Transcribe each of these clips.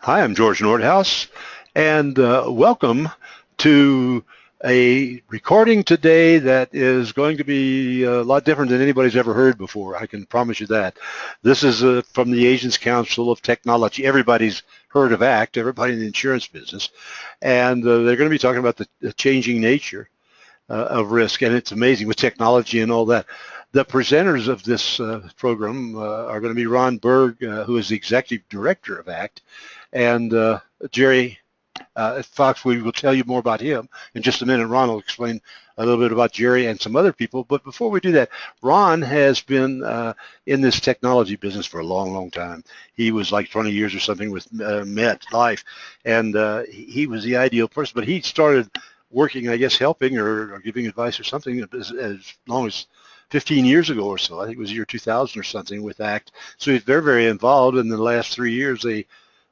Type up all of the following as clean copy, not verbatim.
Hi, I'm George Nordhaus, and welcome to a recording today that is going to be a lot different than anybody's ever heard before. I can promise you that. This is from the Agents Council of Technology. Everybody's heard of ACT, everybody in the insurance business, and they're going to be talking about the changing nature of risk, and it's amazing with technology and all that. The presenters of this program are going to be Ron Berg, who is the executive director of ACT, and Jerry Fox. We will tell you more about him in just a minute. Ron will explain a little bit about Jerry and some other people. But before we do that, Ron has been in this technology business for a long, long time. He was like 20 years or something with MetLife, and he was the ideal person. But he started working, I guess, helping or giving advice or something as long as 15 years ago or so. I think it was year 2000 or something with ACT. So he's very, very involved. In the last 3 years, they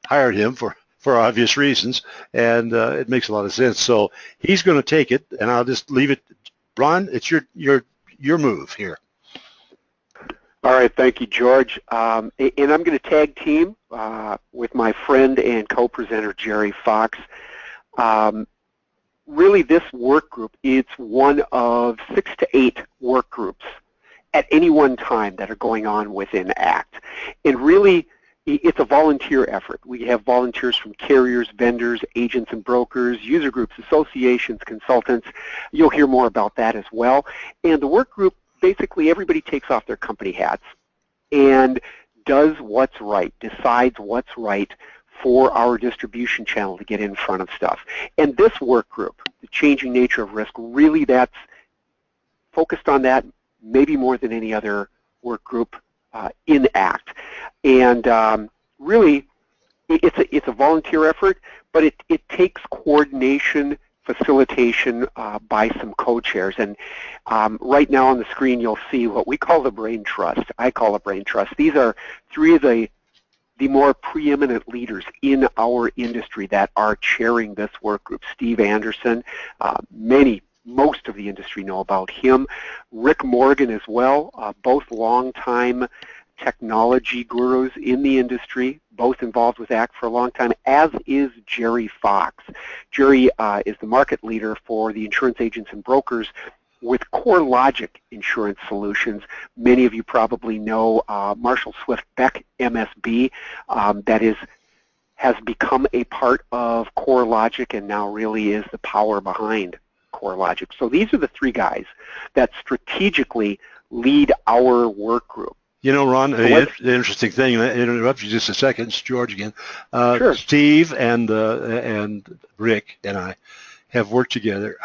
hired him for obvious reasons, and it makes a lot of sense. So he's going to take it, and I'll just leave it. Ron, it's your move here. All right, thank you, George. And I'm going to tag team with my friend and co-presenter, Jerry Fox. Really, this work group, it's one of 6 to 8 work groups at any one time that are going on within ACT. And really, it's a volunteer effort. We have volunteers from carriers, vendors, agents and brokers, user groups, associations, consultants. You'll hear more about that as well. And the work group, basically everybody takes off their company hats and does what's right, decides what's right for our distribution channel to get in front of stuff. And this work group, the changing nature of risk, really that's focused on that maybe more than any other work group in ACT. And really, it's a volunteer effort, but it takes coordination, facilitation by some co-chairs. And right now on the screen, you'll see what we call the Brain Trust. I call a Brain Trust. These are 3 of the more preeminent leaders in our industry that are chairing this work group. Steve Anderson, most of the industry know about him. Rick Morgan as well, both longtime technology gurus in the industry, both involved with ACT for a long time, as is Jerry Fox. Jerry is the market leader for the insurance agents and brokers with CoreLogic Insurance Solutions. Many of you probably know Marshall Swift Beck, MSB, that has become a part of CoreLogic and now really is the power behind CoreLogic. So these are the 3 guys that strategically lead our work group. You know, Ron, the interesting thing, I interrupt you just a second, it's George again. Sure. Steve and Rick and I have worked together.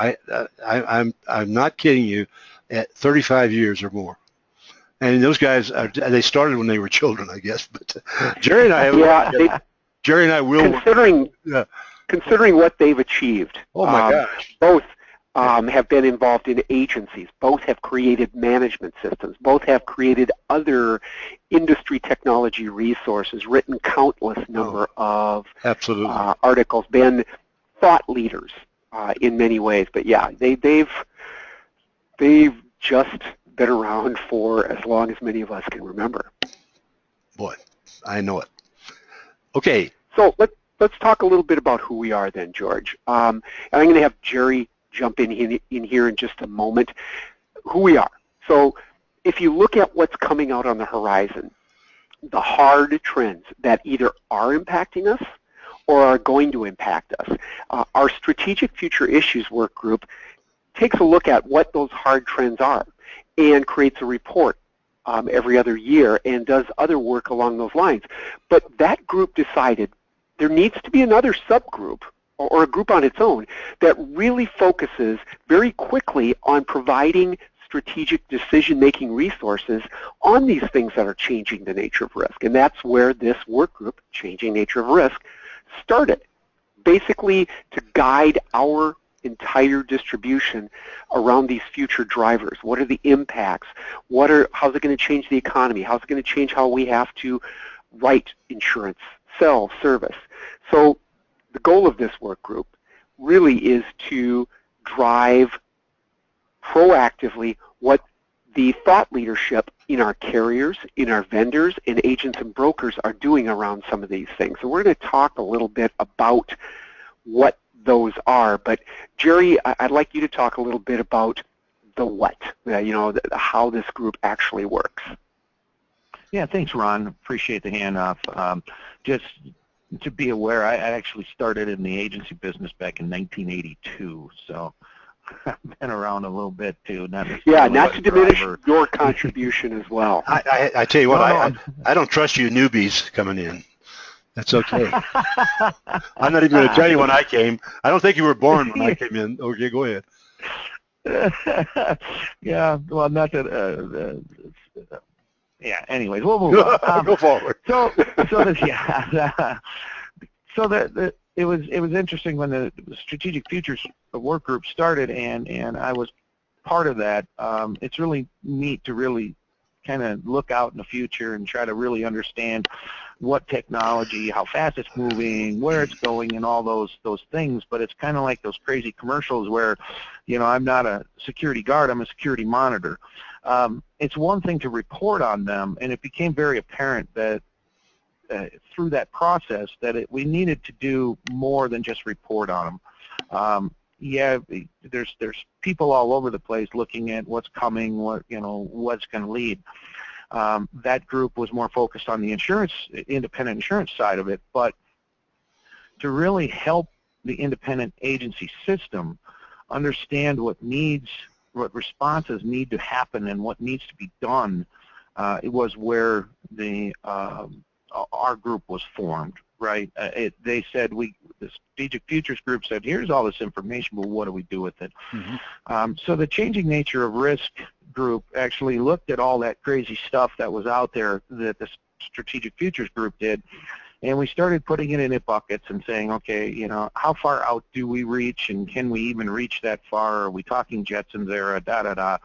I'm not kidding you, at 35 years or more. And those guys, they started when they were children, I guess. But Jerry and I have, Jerry and I will considering what they've achieved. Oh my gosh! Both have been involved in agencies. Both have created management systems. Both have created other industry technology resources, written countless number of articles, been thought leaders in many ways. But yeah, they've just been around for as long as many of us can remember. Boy, I know it. Okay. So let's talk a little bit about who we are then, George. And I'm going to have Jerry jump in here in just a moment. Who we are. So if you look at what's coming out on the horizon, the hard trends that either are impacting us or are going to impact us, our Strategic Future Issues work group takes a look at what those hard trends are and creates a report every other year and does other work along those lines. But that group decided there needs to be another subgroup or a group on its own that really focuses very quickly on providing strategic decision-making resources on these things that are changing the nature of risk. And that's where this work group, Changing Nature of Risk, started, basically to guide our entire distribution around these future drivers. What are the impacts? How's it going to change the economy? How's it going to change how we have to write insurance, sell, service? So the goal of this work group really is to drive proactively what the thought leadership in our carriers, in our vendors, and agents and brokers are doing around some of these things. So we're going to talk a little bit about what those are. But Jerry, I'd like you to talk a little bit about the what, how this group actually works. Yeah, thanks, Ron. Appreciate the handoff. Just to be aware, I actually started in the agency business back in 1982, so I've been around a little bit too. Not to diminish your contribution as well. I tell you what, I don't trust you newbies coming in. That's okay. I'm not even going to tell you when I came. I don't think you were born when I came in. Okay, go ahead. Yeah, well, not that. Yeah. Anyways, we'll move on. Go forward. It was interesting when the Strategic Futures Work Group started, and I was part of that. It's really neat to really kind of look out in the future and try to really understand what technology, how fast it's moving, where it's going, and all those things. But it's kind of like those crazy commercials where, I'm not a security guard, I'm a security monitor. It's one thing to report on them, and it became very apparent that through that process that we needed to do more than just report on them. There's people all over the place looking at what's coming, what's going to lead. That group was more focused on the independent insurance side of it, but to really help the independent agency system understand what responses need to happen and what needs to be done, it was where our group was formed, right? They said, the Strategic Futures Group said, here's all this information, but what do we do with it? Mm-hmm. So the Changing Nature of Risk group actually looked at all that crazy stuff that was out there that the Strategic Futures Group did, and we started putting it in buckets and saying, okay, how far out do we reach, and can we even reach that far? Are we talking Jetsons era, da-da-da?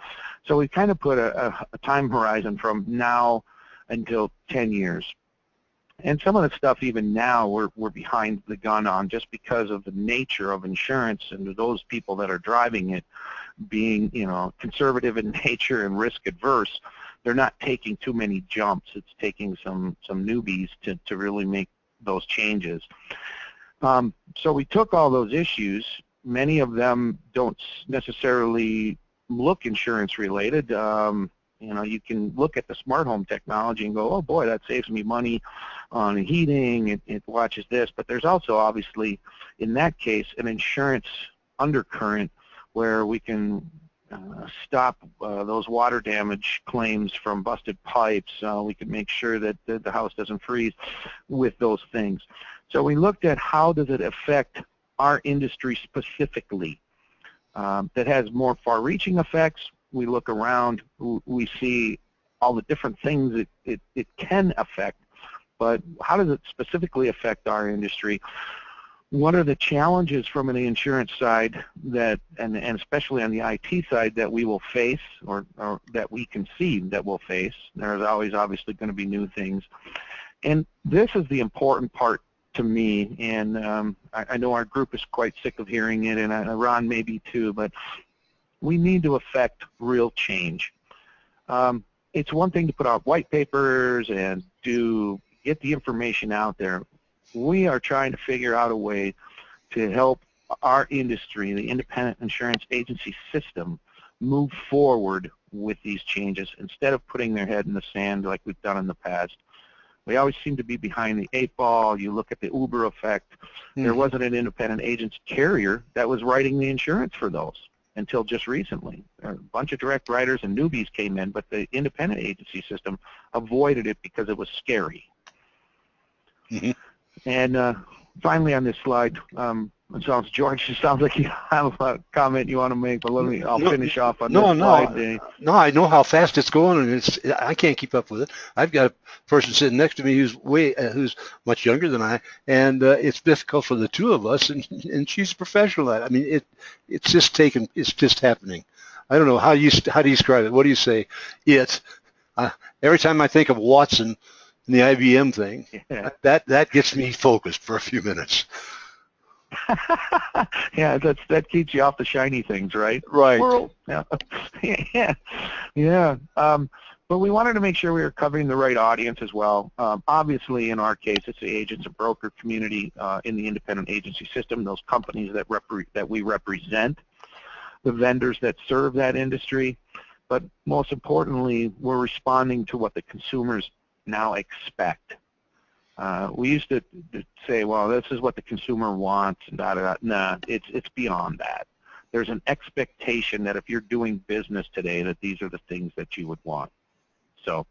So we kind of put a time horizon from now until 10 years. And some of the stuff even now we're behind the gun on just because of the nature of insurance and those people that are driving it being, conservative in nature and risk adverse. They're not taking too many jumps. It's taking some newbies to really make those changes. So we took all those issues. Many of them don't necessarily look insurance related. You can look at the smart home technology and go, oh boy, that saves me money on heating, it watches this, but there's also obviously, in that case, an insurance undercurrent where we can stop those water damage claims from busted pipes. We can make sure that the house doesn't freeze with those things. So we looked at how does it affect our industry specifically. That has more far-reaching effects. We look around, we see all the different things it can affect, but how does it specifically affect our industry? What are the challenges from an insurance side that, and especially on the IT side, that we will face or that we can see that we'll face? There's always obviously going to be new things. And this is the important part to me, and I know our group is quite sick of hearing it, and Ron maybe too, but we need to affect real change. It's one thing to put out white papers and get the information out there. We are trying to figure out a way to help our industry, the independent insurance agency system, move forward with these changes instead of putting their head in the sand like we've done in the past. We always seem to be behind the 8 ball. You look at the Uber effect. There wasn't an independent agent carrier that was writing the insurance for those until just recently. A bunch of direct writers and newbies came in, but the independent agency system avoided it because it was scary. Mm-hmm. And finally on this slide, George, it sounds like you have a comment you want to make, but I'll finish off on this slide. No, I know how fast it's going, and I can't keep up with it. I've got a person sitting next to me who's much younger than I, and it's difficult for the two of us, and she's a professional at it. I mean, it's just happening. I don't know how do you describe it? What do you say? Every time I think of Watson and the IBM thing, that gets me focused for a few minutes. Yeah, that keeps you off the shiny things, right? Right. Squirrel. Yeah. Yeah. Yeah. But we wanted to make sure we were covering the right audience as well. Obviously, in our case, it's the agents and broker community in the independent agency system, those companies that we represent, the vendors that serve that industry. But most importantly, we're responding to what the consumers now expect. We used to say, well, this is what the consumer wants, and da-da-da. Nah, it's beyond that. There's an expectation that if you're doing business today, that these are the things that you would want. So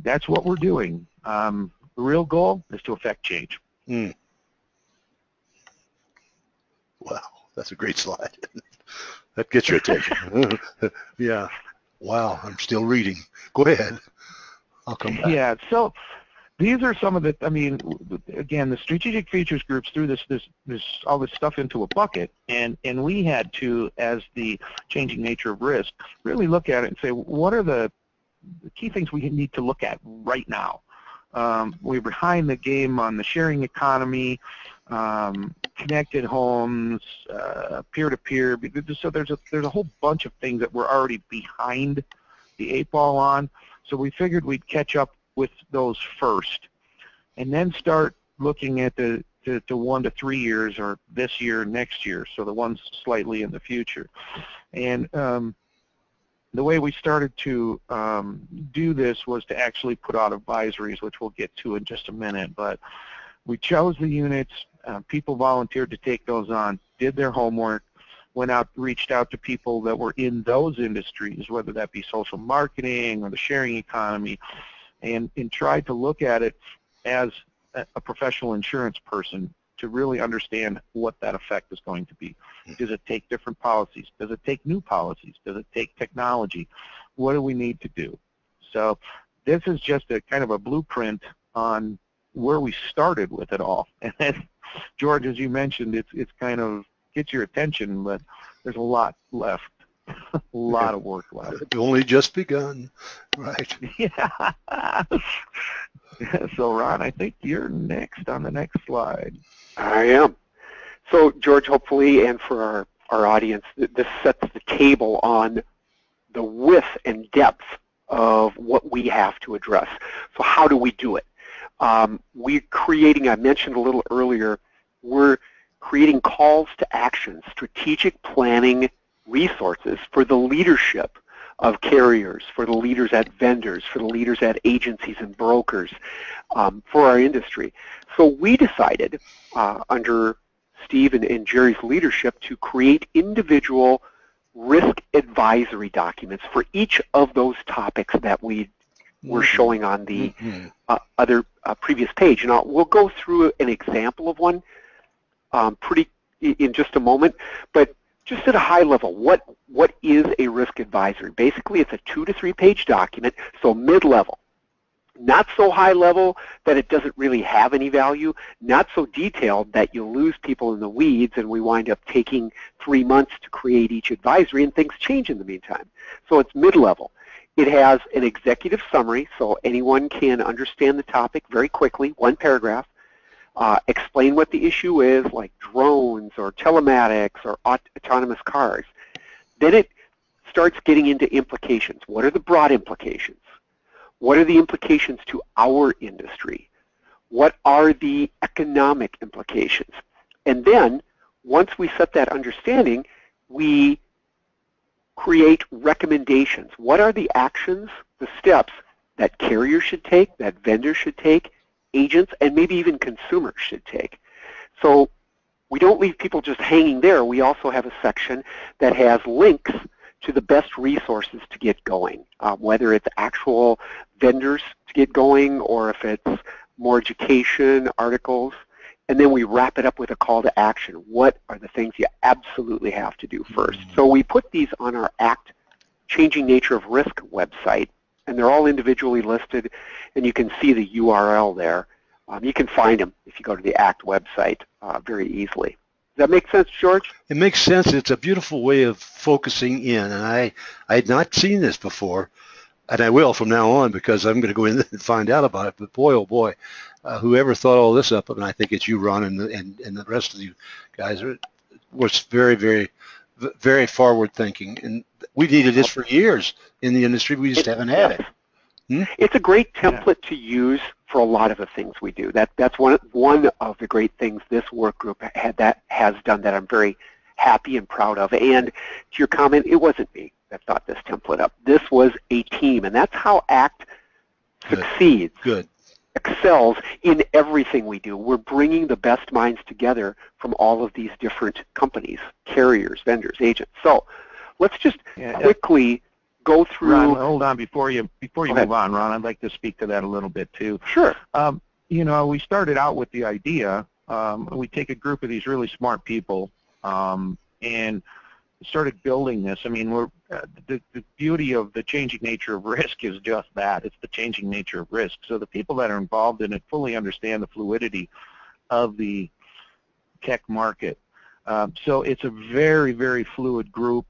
that's what we're doing. The real goal is to affect change. Mm. Wow, that's a great slide. That gets your attention. Yeah. Wow, I'm still reading. Go ahead. I'll come back. Yeah, so these are some of the, I mean, again, the strategic features groups threw all this stuff into a bucket, and we had to, as the changing nature of risk, really look at it and say, what are the key things we need to look at right now? We're behind the game on the sharing economy, connected homes, peer-to-peer. So there's a whole bunch of things that we're already behind the 8-ball on. So we figured we'd catch up with those first, and then start looking at the 1 to 3 years, or this year, next year. So the ones slightly in the future, and the way we started to do this was to actually put out advisories, which we'll get to in just a minute. But we chose the units. People volunteered to take those on, did their homework, went out, reached out to people that were in those industries, whether that be social marketing or the sharing economy, and tried to look at it as a professional insurance person to really understand what that effect is going to be. Does it take different policies? Does it take new policies? Does it take technology? What do we need to do? So this is just a kind of a blueprint on where we started with it all. And then, George, as you mentioned, it's kind of gets your attention, but there's a lot left, a lot of work left. It's only just begun, right? Yeah. So, Ron, I think you're next on the next slide. I am. So, George, hopefully, and for our audience, this sets the table on the width and depth of what we have to address. So how do we do it? We're creating, I mentioned a little earlier, we're creating calls to action, strategic planning resources for the leadership of carriers, for the leaders at vendors, for the leaders at agencies and brokers, for our industry. So we decided, under Steve and Jerry's leadership, to create individual risk advisory documents for each of those topics that we were showing on the other previous page. Now, we'll go through an example of one in just a moment, but just at a high level, what is a risk advisory? Basically, it's a 2 to 3 page document, so mid-level. Not so high level that it doesn't really have any value, not so detailed that you lose people in the weeds and we wind up taking 3 months to create each advisory and things change in the meantime. So it's mid-level. It has an executive summary, so anyone can understand the topic very quickly, 1 paragraph. Explain what the issue is, like drones or telematics or autonomous cars. Then it starts getting into implications. What are the broad implications? What are the implications to our industry? What are the economic implications? And then, once we set that understanding, we create recommendations. What are the actions, the steps that carriers should take, that vendors should take, agents, and maybe even consumers should take? So we don't leave people just hanging there. We also have a section that has links to the best resources to get going, whether it's actual vendors to get going or if it's more education, articles. And then we wrap it up with a call to action. What are the things you absolutely have to do first? So we put these on our ACT Changing Nature of Risk website, and they're all individually listed, and you can see the URL there. You can find them if you go to the ACT website very easily. Does that make sense, George? It makes sense. It's a beautiful way of focusing in, and I had not seen this before. and I will from now on because I'm going to go in and find out about it. But boy, oh boy, whoever thought all this up, and I think it's you, Ron, and the rest of you guys, was very, very, very forward thinking. And we needed this for years in the industry. We just haven't had it. It's a great template to use for a lot of the things we do. That's one of the great things this work group has done that I'm very happy and proud of. And to your comment, it wasn't me that thought this template up. This was a team, and that's how ACT succeeds, excels in everything we do. We're bringing the best minds together from all of these different companies, carriers, vendors, agents. So let's just quickly go through. Ron, hold on before you move on, Ron. I'd like to speak to that a little bit too. Sure. You know, we started out with the idea. We take a group of these really smart people and started building this. I mean, the beauty of the changing nature of risk is just that. It's the changing nature of risk. So the people that are involved in it fully understand the fluidity of the tech market. So it's a very, very fluid group.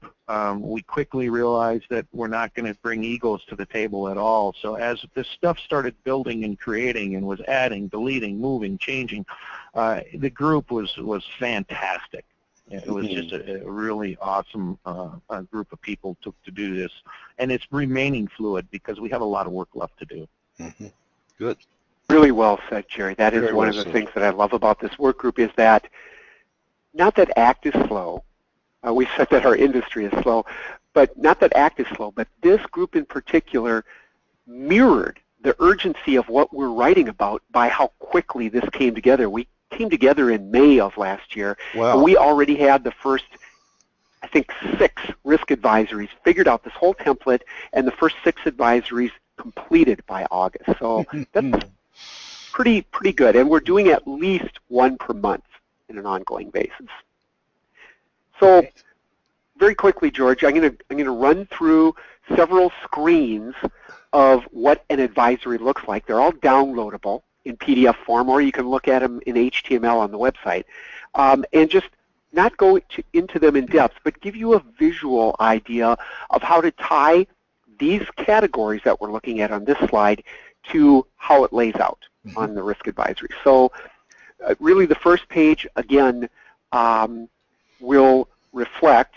We quickly realized that we're not going to bring egos to the table at all. So as this stuff started building and creating and was adding, deleting, moving, changing, the group was fantastic. It was just a really awesome group of people to do this. And it's remaining fluid because we have a lot of work left to do. Good. Really well said, Jerry. That is one of the things that I love about this work group is that not that ACT is slow. We said that our industry is slow, but not that ACT is slow, but this group in particular mirrored the urgency of what we're writing about by how quickly this came together. We came together in May of last year. Wow. And we already had the first, I think, 6 risk advisories, figured out this whole template, and the first 6 advisories completed by August. So that's pretty good. And we're doing at least one per month in an ongoing basis. So very quickly, George, I'm going to run through several screens of what an advisory looks like. They're all downloadable in PDF form, or you can look at them in HTML on the website, and just not go into them in depth, but give you a visual idea of how to tie these categories that we're looking at on this slide to how it lays out on the risk advisory. So really the first page, again, will reflect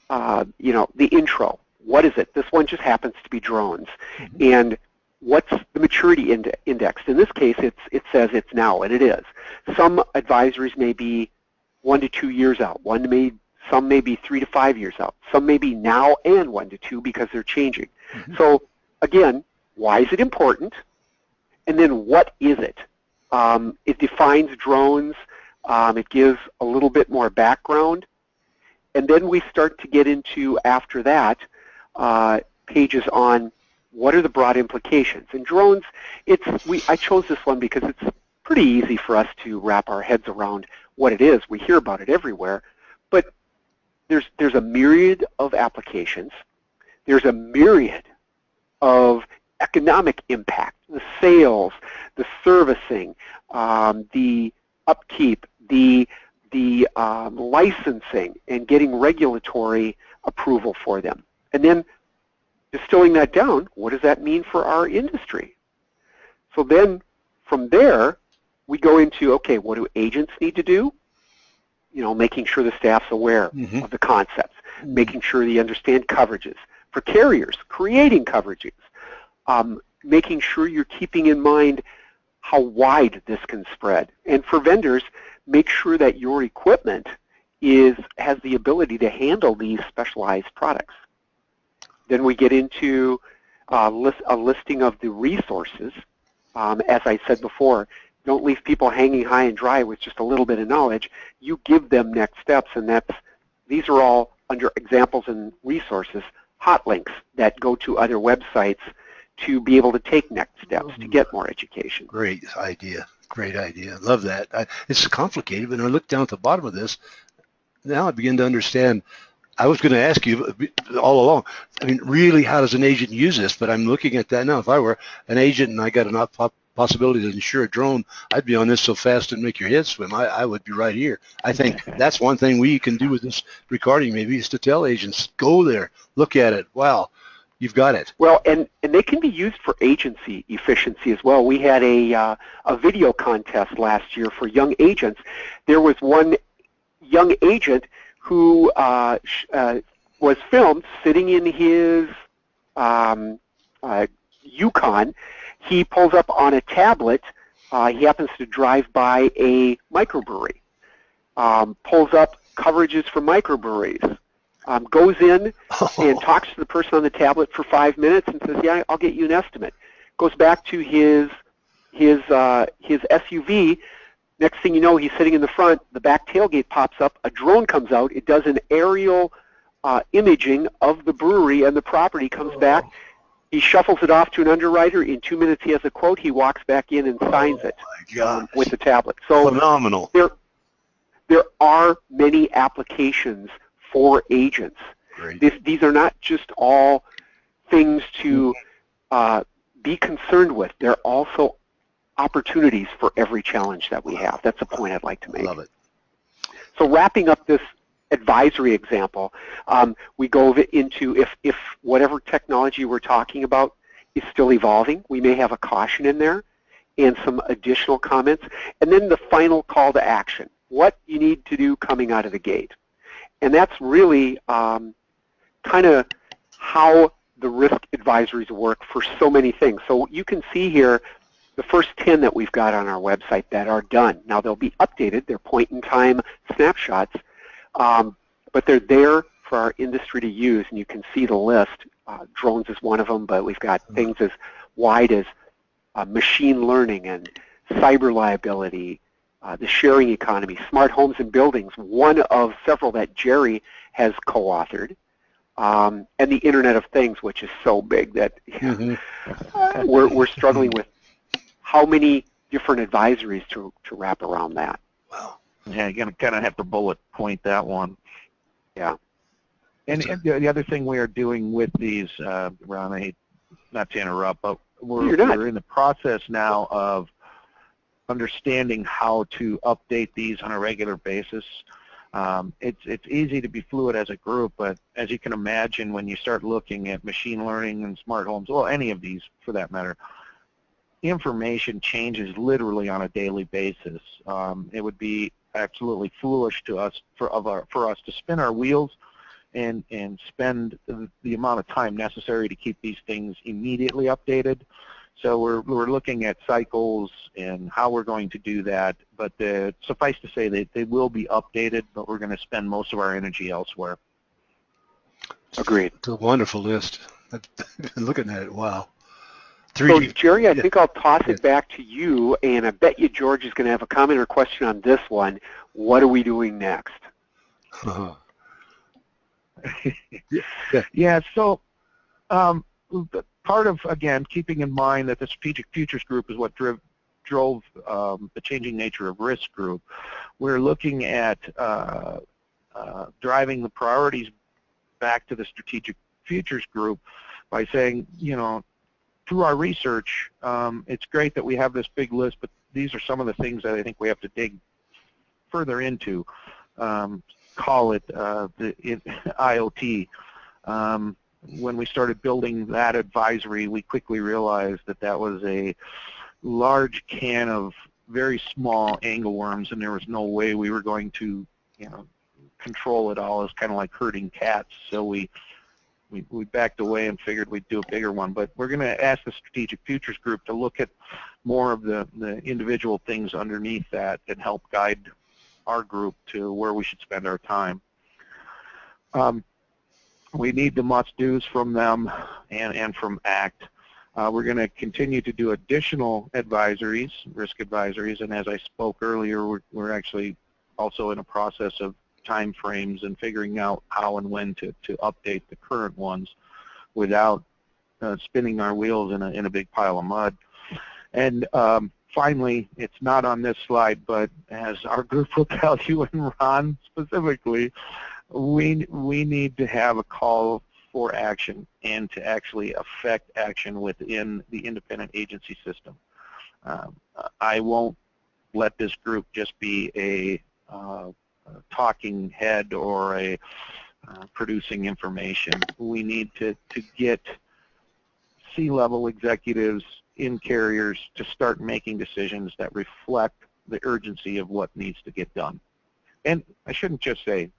the intro. What is it? This one just happens to be drones. And what's the maturity index? In this case, it says it's now, and it is. Some advisories may be 1 to 2 years out. Some may be 3 to 5 years out. Some may be now and 1 to 2 because they're changing. So again, why is it important? And then what is it? It defines drones. It gives a little bit more background. And then we start to get into, after that, pages on what are the broad implications. And drones, I chose this one because it's pretty easy for us to wrap our heads around what it is. We hear about it everywhere. But there's a myriad of applications. There's a myriad of economic impact, the sales, the servicing, the upkeep, the licensing, and getting regulatory approval for them. And then distilling that down, what does that mean for our industry? So then from there, we go into, okay, what do agents need to do? Making sure the staff's aware of the concepts, making sure they understand coverages. For carriers, creating coverages, making sure you're keeping in mind how wide this can spread. And for vendors, make sure that your equipment has the ability to handle these specialized products. Then we get into a listing of the resources. As I said before, don't leave people hanging high and dry with just a little bit of knowledge. You give them next steps, and these are all under examples and resources, hot links that go to other websites to be able to take next steps, to get more education. Great idea. Great idea. Love that. It's complicated, but when I look down at the bottom of this, now I begin to understand. I was going to ask you all along, I mean, really, how does an agent use this? But I'm looking at that now. If I were an agent and I got an possibility to insure a drone, I'd be on this so fast it'd make your head swim. I would be right here. I think that's one thing we can do with this recording maybe is to tell agents, go there, look at it. Wow. You've got it. Well, and they can be used for agency efficiency as well. We had a video contest last year for young agents. There was one young agent who was filmed sitting in his Yukon. He pulls up on a tablet. He happens to drive by a microbrewery. Pulls up coverages for microbreweries. Goes in and talks to the person on the tablet for 5 minutes and says, "Yeah, I'll get you an estimate." Goes back to his SUV. Next thing you know, he's sitting in the front. The back tailgate pops up. A drone comes out. It does an aerial imaging of the brewery and the property. Comes back. He shuffles it off to an underwriter. In 2 minutes, he has a quote. He walks back in and signs it with the tablet. So phenomenal. There are many applications for agents. Great. These are not just all things to be concerned with. They're also opportunities for every challenge that we have. That's a point I'd like to make. Love it. So wrapping up this advisory example, we go into if whatever technology we're talking about is still evolving, we may have a caution in there and some additional comments. And then the final call to action, what you need to do coming out of the gate. And that's really kind of how the risk advisories work for so many things. So you can see here the first 10 that we've got on our website that are done. Now they'll be updated. They're point-in-time snapshots, but they're there for our industry to use, and you can see the list. Drones is one of them, but we've got things as wide as machine learning and cyber liability, the sharing economy, smart homes and buildings, one of several that Jerry has co-authored, and the Internet of Things, which is so big that we're struggling with how many different advisories to wrap around that. Wow. Yeah, you're going to kind of have to bullet point that one. Yeah. And the other thing we are doing with these, Ron, I hate not to interrupt, but we're in the process now of understanding how to update these on a regular basis. It's easy to be fluid as a group, but as you can imagine, when you start looking at machine learning and smart homes, well, any of these for that matter, information changes literally on a daily basis. It would be absolutely foolish to us for us to spin our wheels and spend the amount of time necessary to keep these things immediately updated. So we're looking at cycles and how we're going to do that, but suffice to say that they will be updated, but we're going to spend most of our energy elsewhere. Agreed. It's a wonderful list. Looking at it, wow. 3D. So Jerry, I think I'll toss it back to you, and I bet you George is going to have a comment or question on this one. What are we doing next? Yeah, so part of, again, keeping in mind that the Strategic Futures Group is what drove the Changing Nature of Risk Group, we're looking at driving the priorities back to the Strategic Futures Group by saying, you know, through our research, it's great that we have this big list, but these are some of the things that I think we have to dig further into. Call it the IoT. When we started building that advisory, we quickly realized that that was a large can of very small angleworms, and there was no way we were going to, you know, control it all. It's kind of like herding cats. So we backed away and figured we'd do a bigger one. But we're going to ask the Strategic Futures Group to look at more of the individual things underneath that and help guide our group to where we should spend our time. We need the must-dos from them and from ACT. We're going to continue to do additional advisories, risk advisories, and as I spoke earlier, we're actually also in a process of time frames and figuring out how and when to update the current ones without spinning our wheels in a big pile of mud. And finally, it's not on this slide, but as our group will tell you, and Ron specifically, we need to have a call for action and to actually affect action within the independent agency system. I won't let this group just be a talking head or a producing information. We need to get C-level executives in carriers to start making decisions that reflect the urgency of what needs to get done. And I shouldn't just say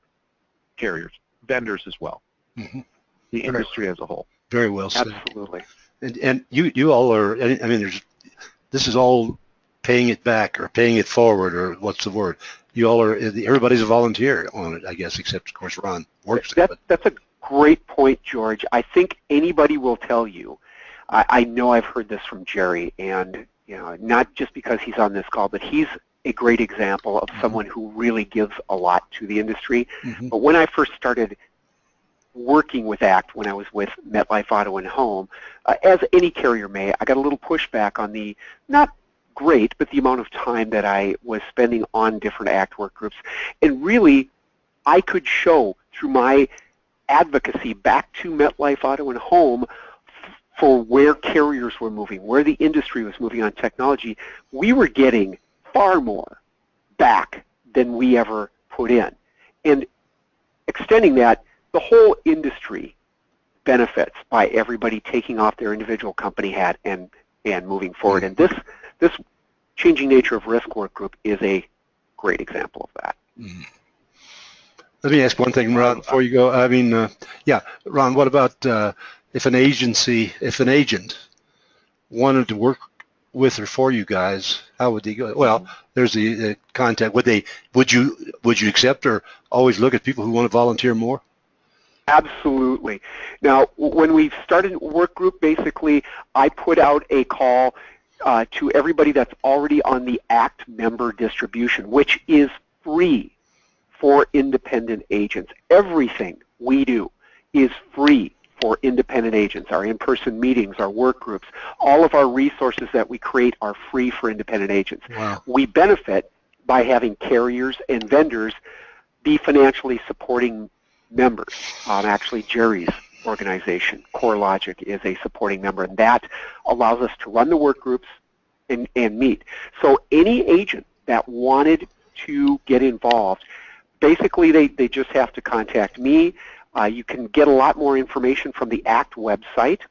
carriers, vendors as well, the industry as a whole. Very well said. Absolutely. And you all are, I mean, this is all paying it back or paying it forward, or what's the word? You all are, everybody's a volunteer on it, I guess, except, of course, Ron works there. That's a great point, George. I think anybody will tell you, I know I've heard this from Jerry, and not just because he's on this call, but he's a great example of someone who really gives a lot to the industry. But when I first started working with ACT, when I was with MetLife Auto and Home, as any carrier may, I got a little pushback on the, not great, but the amount of time that I was spending on different ACT work groups. And really, I could show through my advocacy back to MetLife Auto and Home for where carriers were moving, where the industry was moving on technology. We were getting far more back than we ever put in. And extending that, the whole industry benefits by everybody taking off their individual company hat and moving forward. And this changing nature of risk work group is a great example of that. Let me ask one thing, Ron, before you go. I mean, yeah, Ron, what about if an agent wanted to work with or for you guys, how would they go? Well, there's the contact. Would you accept or always look at people who want to volunteer more? Absolutely. Now, when we started work group, basically, I put out a call to everybody that's already on the ACT member distribution, which is free for independent agents. Everything we do is free for independent agents. Our in-person meetings, our work groups, all of our resources that we create are free for independent agents. Wow. We benefit by having carriers and vendors be financially supporting members. Actually, Jerry's organization, CoreLogic, is a supporting member, and that allows us to run the work groups and meet. So any agent that wanted to get involved, basically they just have to contact me. You can get a lot more information from the ACT website,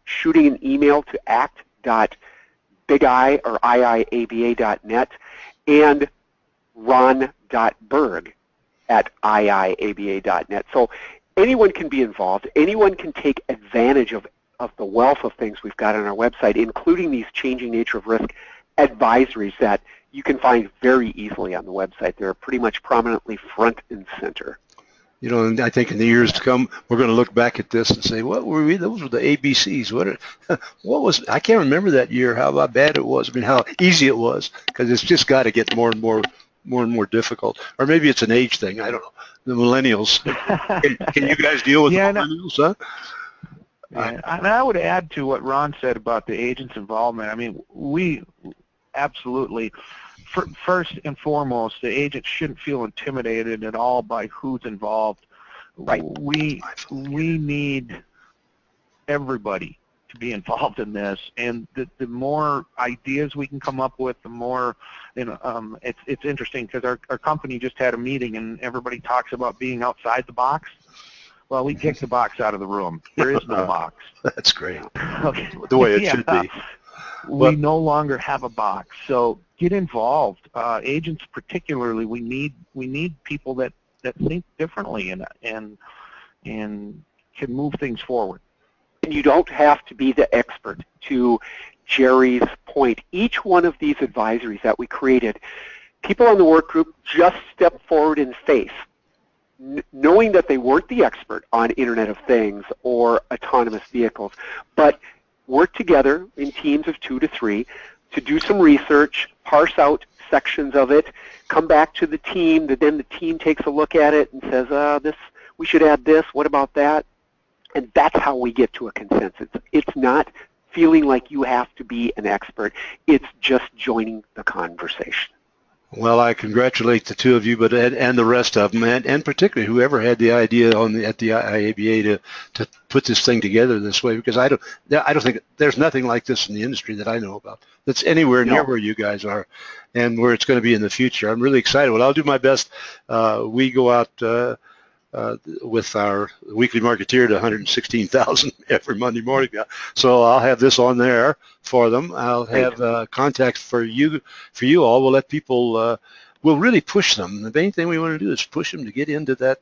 shooting an email to act.bigi or iiaba.net and ron.berg@iiaba.net. So anyone can be involved. Anyone can take advantage of the wealth of things we've got on our website, including these changing nature of risk advisories that you can find very easily on the website. They're pretty much prominently front and center. And I think in the years to come, we're going to look back at this and say, what were we? Those were the ABCs. What was? I can't remember that year. How bad it was. I mean, how easy it was, because it's just got to get more and more difficult. Or maybe it's an age thing. I don't know. The millennials. Can you guys deal with the millennials? Huh? Yeah, and I would add to what Ron said about the agent's involvement. I mean, we absolutely. First and foremost, the agent shouldn't feel intimidated at all by who's involved. Right. We need everybody to be involved in this, and the more ideas we can come up with, the more, it's interesting because our company just had a meeting and everybody talks about being outside the box. Well, we kicked the box out of the room. There is no box. That's great. Okay. The way it should be. We no longer have a box, so get involved. Agents, particularly, we need people that think differently and can move things forward. And you don't have to be the expert. To Jerry's point, each one of these advisories that we created, people on the work group just stepped forward in faith, knowing that they weren't the expert on Internet of Things or autonomous vehicles, but work together in teams of 2 to 3 to do some research, parse out sections of it, come back to the team, then the team takes a look at it and says, we should add this, what about that? And that's how we get to a consensus. It's not feeling like you have to be an expert. It's just joining the conversation. Well, I congratulate the two of you, and the rest of them, and particularly whoever had the idea at the IABA to put this thing together this way, because I don't think there's nothing like this in the industry that I know about that's anywhere near where you guys are, and where it's going to be in the future. I'm really excited. Well, I'll do my best. We go out with our weekly marketeer to 116,000 every Monday morning. So I'll have this on there for them. I'll have contacts for you all. We'll let people. We'll really push them. The main thing we want to do is push them to get into that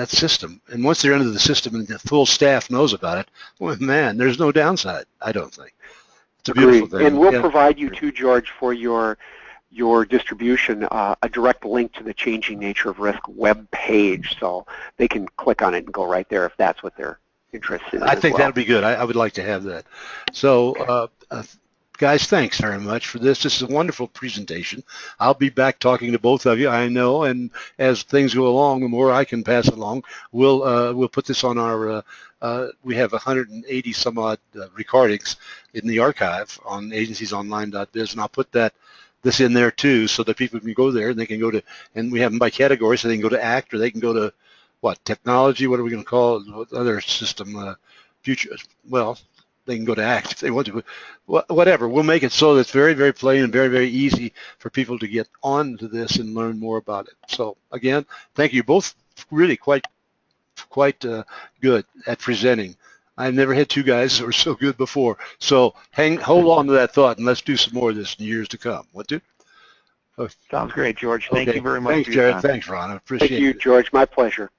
system. And once they're into the system and the full staff knows about it, well, man, there's no downside, I don't think. It's a beautiful thing. And we'll provide you too, George, for your distribution, a direct link to the Changing Nature of Risk web page, so they can click on it and go right there if that's what they're interested in. I think that would be good. I would like to have that. So, guys, thanks very much for this. This is a wonderful presentation. I'll be back talking to both of you, I know, and as things go along, the more I can pass along, we'll put this on our, we have 180 some odd recordings in the archive on agenciesonline.biz, and I'll put this in there too, so that people can go there and they can go to, and we have them by category, so they can go to ACT, or they can go to what, technology, what are we going to call it, what other system, future, well, they can go to ACT if they want to. Whatever. We'll make it so that it's very, very plain and very, very easy for people to get onto this and learn more about it. So again, thank you both. Really quite good at presenting. I've never had two guys that were so good before. So hold on to that thought, and let's do some more of this in years to come. What do? Sounds great, George. Thank you very much. Thanks, Jared. Thanks, Ron. I appreciate it. Thank you, George. My pleasure.